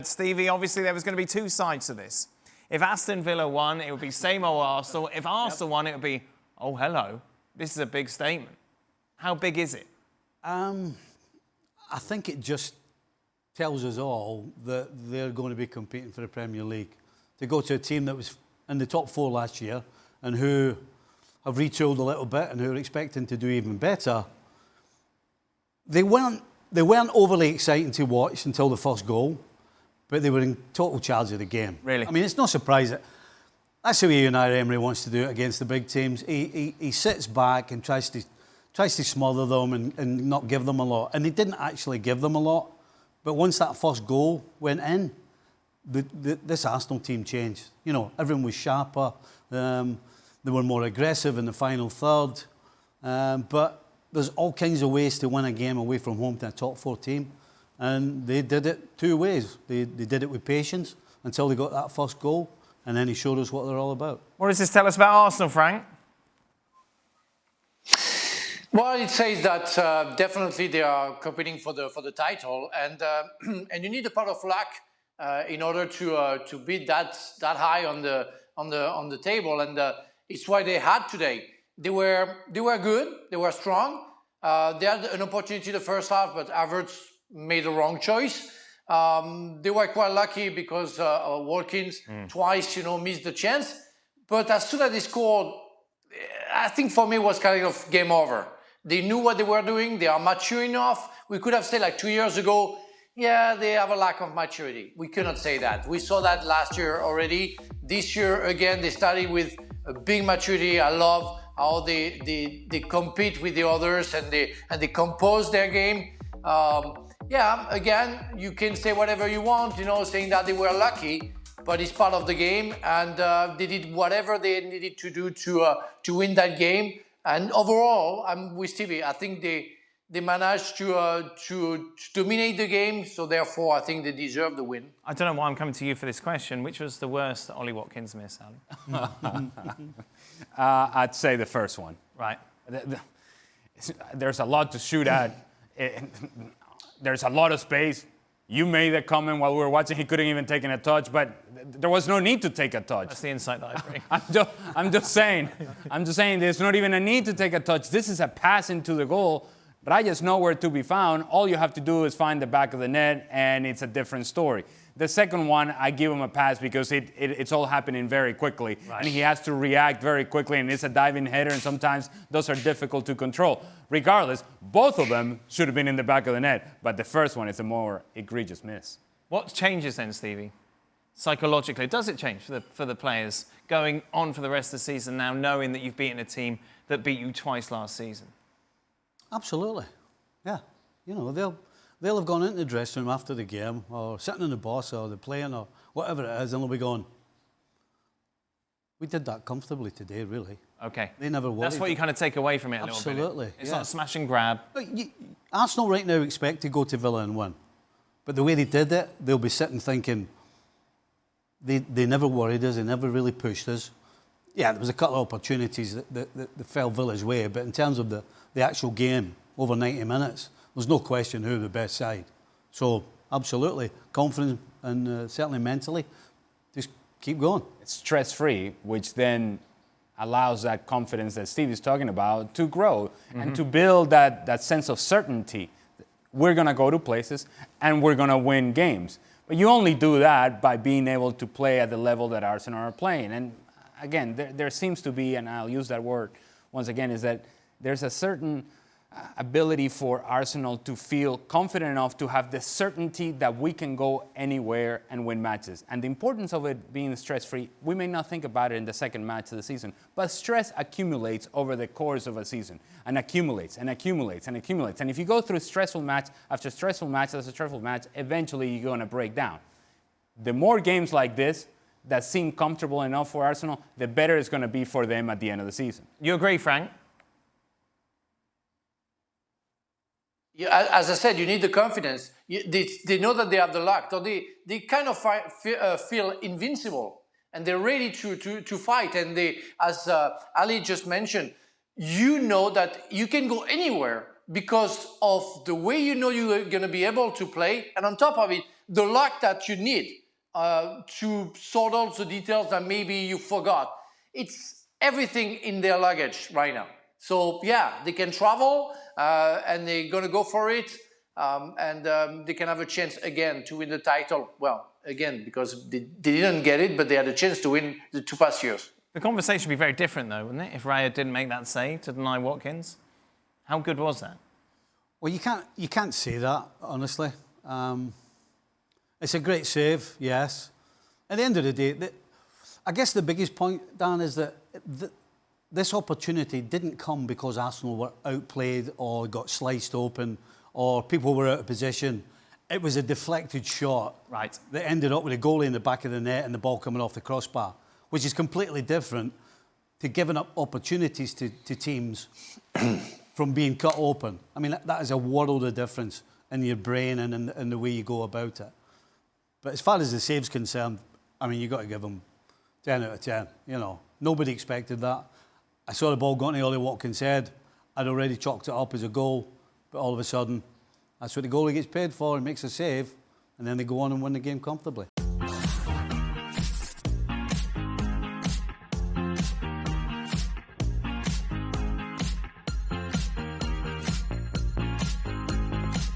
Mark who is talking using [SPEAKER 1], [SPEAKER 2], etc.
[SPEAKER 1] Stevie, obviously there was going to be two sides to this. If Aston Villa won, it would be same old Arsenal. If Arsenal won, it would be, oh, hello, this is a big statement. How big is it?
[SPEAKER 2] I think it just tells us all that they're going to be competing for the Premier League. To go to a team that was in the top four last year and who have retooled a little bit and who are expecting to do even better, they weren't overly exciting to watch until the first goal. But they were in total charge of the game.
[SPEAKER 1] Really?
[SPEAKER 2] I mean, it's no surprise that that's the way Unai Emery wants to do it against the big teams. He sits back and tries to smother them and not give them a lot. And he didn't actually give them a lot. But once that first goal went in, this Arsenal team changed. You know, everyone was sharper. They were more aggressive in the final third. But there's all kinds of ways to win a game away from home to a top four team. And they did it two ways. They did it with patience until they got that first goal, and then he showed us what they're all about.
[SPEAKER 1] What does this tell us about Arsenal, Frank?
[SPEAKER 3] Well, it says that definitely they are competing for the title, and and you need a part of luck in order to beat that high on the table, and it's why they had today. They were good. They were strong. They had an opportunity the first half, but Havertz made the wrong choice. They were quite lucky because Watkins twice, missed the chance. But as soon as they scored, I think for me it was kind of game over. They knew what they were doing. They are mature enough. We could have said like 2 years ago, yeah, they have a lack of maturity. We cannot say that. We saw that last year already. This year, again, they started with a big maturity. I love how they compete with the others and they compose their game. Yeah, again, you can say whatever you want, saying that they were lucky, but it's part of the game, and they did whatever they needed to do to win that game. And overall, I'm with Stevie. I think they managed to dominate the game, so therefore I think they deserve the win.
[SPEAKER 1] I don't know why I'm coming to you for this question. Which was the worst that Ollie Watkins missed, Ali?
[SPEAKER 4] I'd say the first one.
[SPEAKER 1] Right.
[SPEAKER 4] There's a lot to shoot at. There's a lot of space. You made a comment while we were watching. He couldn't even take a touch, but there was no need to take a touch.
[SPEAKER 1] That's the insight that I bring.
[SPEAKER 4] I'm just saying. There's not even a need to take a touch. This is a pass into the goal. Right is nowhere to be found. All you have to do is find the back of the net, and it's a different story. The second one, I give him a pass because it's all happening very quickly. Right. And he has to react very quickly, and it's a diving header, and sometimes those are difficult to control. Regardless, both of them should have been in the back of the net, but the first one is a more egregious miss.
[SPEAKER 1] What changes then, Stevie? Psychologically, does it change for the players going on for the rest of the season now, knowing that you've beaten a team that beat you twice last season?
[SPEAKER 2] Absolutely, yeah. They'll have gone into the dressing room after the game, or sitting in the bus, or they're playing, or whatever it is, and they'll be going, we did that comfortably today, really.
[SPEAKER 1] Okay.
[SPEAKER 2] They never worried.
[SPEAKER 1] That's what you kind of take away from it a little bit.
[SPEAKER 2] Absolutely.
[SPEAKER 1] It's not a smash and grab.
[SPEAKER 2] Arsenal right now expect to go to Villa and win. But the way they did it, they'll be sitting thinking, they never worried us, they never really pushed us. Yeah, there was a couple of opportunities that fell Villa's way, but in terms of the actual game, over 90 minutes, there's no question who the best side. So, absolutely, confident and certainly mentally, just keep going.
[SPEAKER 4] It's stress-free, which then allows that confidence that Steve is talking about to grow and to build that sense of certainty. We're going to go to places and we're going to win games. But you only do that by being able to play at the level that Arsenal are playing. And again, there seems to be, and I'll use that word once again, is that there's a certain ability for Arsenal to feel confident enough to have the certainty that we can go anywhere and win matches. And the importance of it being stress-free, we may not think about it in the second match of the season, but stress accumulates over the course of a season and accumulates and accumulates and accumulates. And if you go through stressful match after stressful match after stressful match, eventually you're going to break down. The more games like this that seem comfortable enough for Arsenal, the better it's going to be for them at the end of the season.
[SPEAKER 1] You agree, Frank?
[SPEAKER 3] Yeah, as I said, you need the confidence. They know that they have the luck. So they kind of feel invincible, and they're ready to fight. And they, as Ali just mentioned, you know that you can go anywhere because of the way you know you're going to be able to play. And on top of it, the luck that you need to sort out the details that maybe you forgot. It's everything in their luggage right now. So yeah, they can travel and they're going to go for it. And they can have a chance again to win the title. Well, again, because they didn't get it, but they had a chance to win the 2 past years.
[SPEAKER 1] The conversation would be very different, though, wouldn't it? If Raya didn't make that save to deny Watkins, how good was that?
[SPEAKER 2] Well, you can't say that, honestly. It's a great save, yes. At the end of the day, I guess the biggest point, Dan, is that this opportunity didn't come because Arsenal were outplayed or got sliced open or people were out of position. It was a deflected shot that ended up with a goalie in the back of the net and the ball coming off the crossbar, which is completely different to giving up opportunities to teams from being cut open. I mean, that is a world of difference in your brain and in the way you go about it. But as far as the save's concerned, I mean, you've got to give them 10 out of 10. You know, nobody expected that. I saw the ball go into Ollie Watkins' head. I'd already chalked it up as a goal. But all of a sudden, that's what the goalie gets paid for. He makes a save, and then they go on and win the game comfortably.